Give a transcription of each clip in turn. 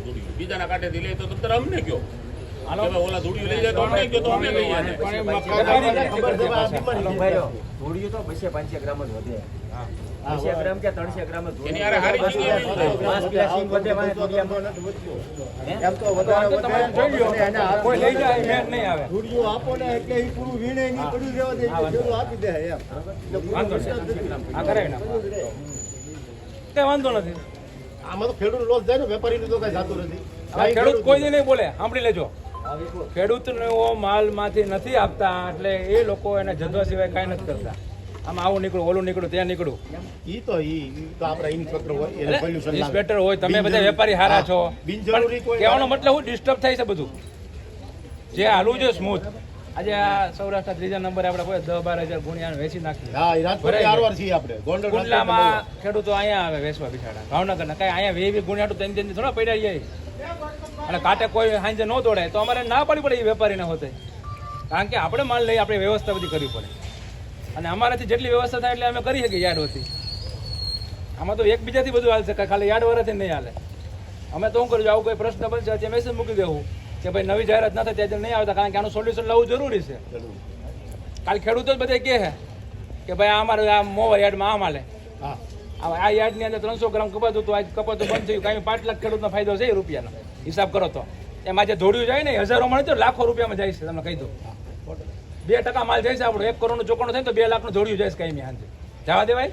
ધૂળિયું બીજાના કાંઠેથી લે તો તમે અમને કયો ઓલા ધૂળિયું લઈ જાય તો અમને કયો તો અમે લઈ જાય ધૂળિયું તો 200-500 ગ્રામ જ વધે 200 ગ્રામ કે 300 ગ્રામ જ એની હારે હારી જગ્યાએ એમ તો વધારે કોઈ લઈ જાય મેં નહીં આવે ધૂળિયું આપો ને એટલે એ પૂરું વીણે નહીં પડ્યું રહેવા દે જેવું આપી દે એમ વાંધો નથી આમાં તો ખેડૂત લોસ જાય ને વેપારીનું તો કઈ જાતું નથી ખેડૂત કોઈ દી નહીં બોલે સાંભળી લેજો ખેડૂતનો માલ માંથી નથી આપતા એટલે એ લોકો એને જધવા સિવાય કાંઈ નથી કરતા આમ આવું નીકળું ઓલું નીકળું ત્યાં નીકળું ઈ તો આપણા ઇન્સ્પેક્ટર હોય એને પોલ્યુશન ઇન્સ્પેક્ટર હોય તમે બધા વેપારી હારા છો બિનજરૂરી કોઈ કહેવાનો મતલબ હું ડિસ્ટર્બ થાય છે બધું જે હાલવું છે સ્મૂથ આજે આ સૌરાષ્ટ્ર ત્રીજા નંબરે આપણે કોઈ 10-12 હજાર ગુણિયા વેચી નાખીએ હા એ રાજકોટ આરવાર છીએ આપણે ગોંડલ કુંડલામાં ખેડૂતો અહીંયા આવે વેચવા બિચારા ભાવનગરના કઈ અહીંયા 20 ગુણિયા ત્રણ થોડા પડ્યા જાય અને કાંટે કોઈ સાંજે ન દોડાય તો અમારે ના પડી પડે એ વેપારીને હોતે કારણ કે આપણે માલ લઈ આપણે વ્યવસ્થા બધી કરવી પડે અને અમારાથી જેટલી વ્યવસ્થા થાય એટલે અમે કરી શકીએ યાર્ડ વતી આમાં તો એકબીજાથી બધું હાલશે ખાલી યાર્ડ વાળાથી નહીં હાલે અમે તો શું કરજો આવું કોઈ પ્રશ્ન બનશે ત્યાં મેસેજ મૂકી દેવું કે ભાઈ નવી જાહેરાત ના થાય ત્યાં નહીં આવતા કારણ કે આનું સોલ્યુશન લાવવું જરૂરી છે કાલે ખેડૂતો જ બધા કહે કે ભાઈ અમારે આ મોવા યાર્ડમાં આમ હાલે આ યાર્ડની અંદર 300 ગ્રામ કપાતું હતું આજ કપાતું બંધ થયું કાંઈ 5 લાખ ખેડૂતનો ફાયદો છે રૂપિયાનો હિસાબ કરો તો એમાં જે ધોળ્યું જાય ને હજારોમાં તો લાખો રૂપિયામાં જાય છે તમને કહી દઉં 2% માલ જાય છે આપણો 1 કરોડનું ચોકણું થાય તો 2 લાખનું ધોળ્યું જાય છે કાંઈ હાંજે જવા દેવાય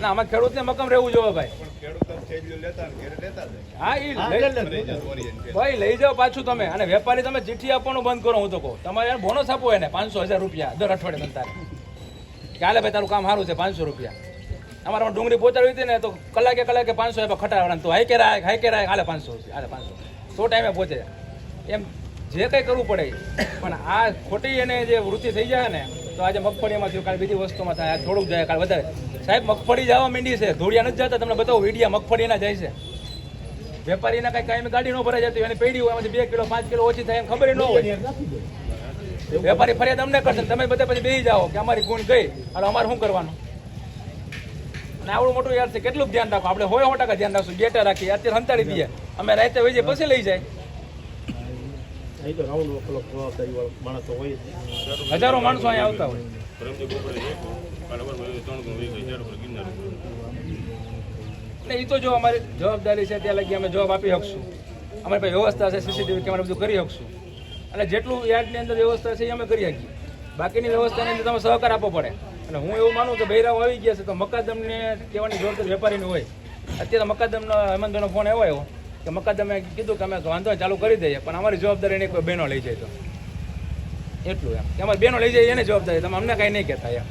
ના આમાં ખેડૂતને મકમ રહેવું જોઈએ ભાઈ હા એ ભાઈ લઈ જાઓ પાછું તમે અને વેપારી તમે ચિઠ્ઠી આપવાનું બંધ કરો હું તો કહું તમારે બોનસ આપો એને 500,000 રૂપિયા દર અઠવાડિયે તારે કે હાલે ભાઈ તારું કામ સારું છે 500 રૂપિયા અમારા ડુંગળી પહોંચાડવી હતી ને તો કલાકે 500 ખટાડવાના તો હાઈ કે રાય હાલે 500 હાલે 500 તો ટાઈમે પહોંચે એમ જે કંઈ કરવું પડે પણ આ ખોટી એને જે વૃત્તિ થઈ જાય ને તો આજે મગફળીમાં થયું કાલે બીજી વસ્તુમાં થાય થોડુંક જાય કાલે વધારે સાહેબ મગફળી જવા માંડી છે ધોળિયા નથી જતા તમને બતાવો વિડીયા મગફળીના જાય છે વેપારીના કઈ કાંઈ ગાડી ન ભરાઈ જતી એની પેઢી હોય એમાંથી 2 કિલો 5 કિલો ઓછી થાય એમ ખબર ન હોય વેપારી ફરિયાદ અમને કરશે તમે બધા પછી બેસી જાઓ કે અમારી ગુણ ગઈ એટલે અમારે શું કરવાનું અને આવડું મોટું યાર છે કેટલું ધ્યાન રાખો આપણે 100% ધ્યાન રાખશું ગેટા રાખીએ અત્યારે સંતાડી દઈએ અમે રાતે વહી જાય પછી લઈ જાય હજારો માણસો અહીંયા આવતા હોય એટલે એ તો જો અમારી જવાબદારી છે ત્યાં લગી અમે જવાબ આપી શકશું અમારી પાસે વ્યવસ્થા છે સીસીટીવી કેમેરા બધું કરી શકશું એટલે જેટલું યાર્ડની અંદર વ્યવસ્થા છે એ અમે કરી શકીએ બાકીની વ્યવસ્થાની અંદર તમે સહકાર આપવો પડે અને હું એવું માનું કે બૈરાઓ આવી ગયા છે તો મકાદમને કહેવાની જવાબદારી વેપારીની હોય અત્યારે મકાદમનો હેમંતભાઈનો ફોન આવ્યો કે મકાદમે કીધું કે અમે વાંધો ચાલુ કરી દઈએ પણ અમારી જવાબદારી નહીં કોઈ બહેનો લઈ જાય તો એટલું એમ કે અમારી બહેનો લઈ જાય એની જવાબદારી તમે અમને કાંઈ નહીં કહેતા એમ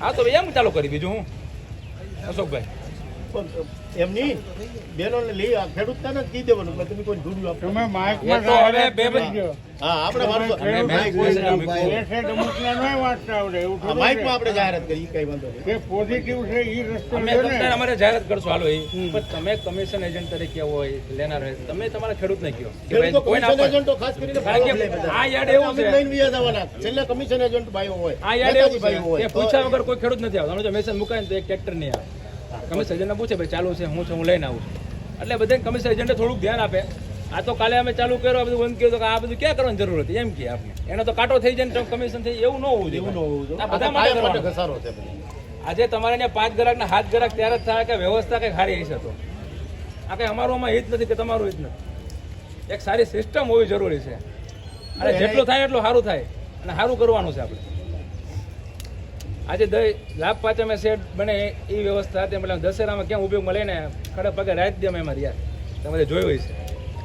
હા તો એમ ચાલુ કરી બીજું હું અશોકભાઈ એમની બેનોને લઈ ખેડૂત ને કહી દેવાનું કે તમે કોઈ ધૂળ્યું આપો તમે માઈકમાં તો હવે બે હા આપણે માઈકમાં આપણે જાહેરાત કરી કઈ વાંધો નહીં કે પોઝિટિવ છે ઈ રસ્તો અમે અમારે જાહેરાત કરશું હાલો એ પણ તમે કમિશન એજન્ટ તરીકે હોય લેનાર હોય તમે તમારા ખેડૂતને કહો કે ભાઈ કોઈ એજન્ટો ખાસ કરીને આ યાર્ડ એવું છે લઈને વિયા જવાના છેલ્લે કમિશન એજન્ટ ભાઈઓ હોય આ યાર્ડ એવું છે કે પૂછ્યા વગર કોઈ ખેડૂત નથી આવતો જો મેસેજ મુકાય તો એક ટ્રેક્ટર નહીં આવે કમિશન એજન્ટને પૂછે ભાઈ ચાલુ છે હું લઈને આવું છું એટલે બધા કમિશન એજન્ટે થોડુંક ધ્યાન આપે આ તો કાલે અમે ચાલુ કર્યો બધું બંધ કર્યું તો આ બધું ક્યાં કરવાની જરૂર હતી એમ કે આપણે એનો તો કાંટો થઈ જાય ને કમિશન થઈ એવું ન હોવું જોઈએ આ બધા માટે ઘસારો છે આજે તમારે ત્યાં 5 ગ્રાહકના 7 ગ્રાહક ત્યારે જ થાય કે વ્યવસ્થા કંઈ સારી હશે તો આ કંઈ અમારું આમાં હિત નથી કે તમારું હિત નથી એક સારી સિસ્ટમ હોવી જરૂરી છે અને જેટલું થાય એટલું સારું થાય અને સારું કરવાનું છે આપણે આજે લાભ પાંચમે સેટ બને એ વ્યવસ્થા હતી મતલબ દશેરામાં ક્યાં ઉપયોગમાં લઈને ખડે પગે રાત દે અમે અમારી યાર તમે જોયું હોય છે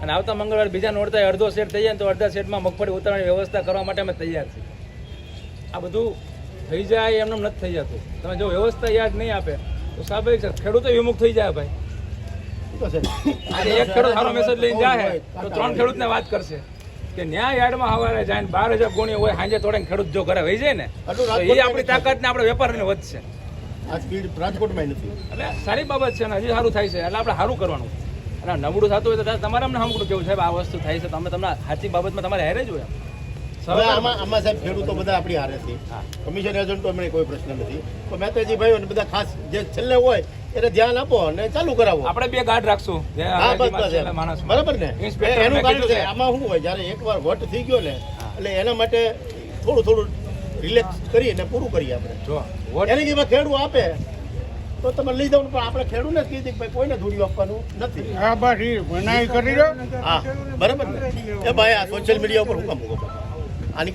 અને આવતા મંગળવાર બીજા નોરતા અડધો સેટ થઈ જાય ને તો અડધા સેટમાં મગફળી ઉતારવાની વ્યવસ્થા કરવા માટે અમે તૈયાર છીએ આ બધું થઈ જાય એમનું નથી થઈ જતું તમે જો વ્યવસ્થા યાદ નહીં આપે તો સ્વાભાવિક છે ખેડૂતો વિમુખ થઈ જાય ભાઈ આજે એક ખેડૂત સારો મેસેજ લઈને જાય તો 3 ખેડૂતને વાત કરશે કે ન્યા યાર્ડમાં હવારે જાય 12,000 ગુણી હોય સાંજે થોડે ખેડૂત જો ઘરે વહી જાય ને તો એ આપણી તાકાત ને આપણે વેપારને વધશે આ સ્પીડ રાજકોટમાં નથી એટલે સારી બાબત છે ને હજી સારું થાય છે એટલે આપણે સારું કરવાનું અને નબળું થતું હોય તો તમારે અમને સાંભળું કેવું સાહેબ આ વસ્તુ થાય છે તમે તમને સાચી બાબતમાં તમારે હારે જ હોય હવે આમાં સાહેબ ખેડૂતો બધા આપણી હારે છે. હા. કમિશન એજન્ટો એમને કોઈ પ્રશ્ન નથી. તો મહેતાજી ભાઈઓ ને બધા ખાસ જે છેલ્લે હોય એને ધ્યાન આપો અને ચાલુ કરાવો. આપણે 2 ગાઢ રાખશું જે હા બસ બસ છેલ્લા માણસ બરાબર ને. ઇન્સ્પેક્ટર એનું મેં કારણ કીધું છે છે. આમાં શું હોય જ્યારે એકવાર વોટ થઈ ગયો ને હા. એટલે એના માટે થોડું રિલેક્સ કરીને પૂરું કરીએ આપણે. જો વોટ એને કે ખેડૂત આપે તો તમે લઈ જાવ, પણ આપણે ખેડૂતને જ કીધી કે ભાઈ કોઈને ધૂળિયું આપવાનું નથી. હા બસ એ બનાવી કરી દો. હા બરાબર ને. એ ભાઈ આ સોશિયલ મીડિયા ઉપર હું કામ મૂકો? આની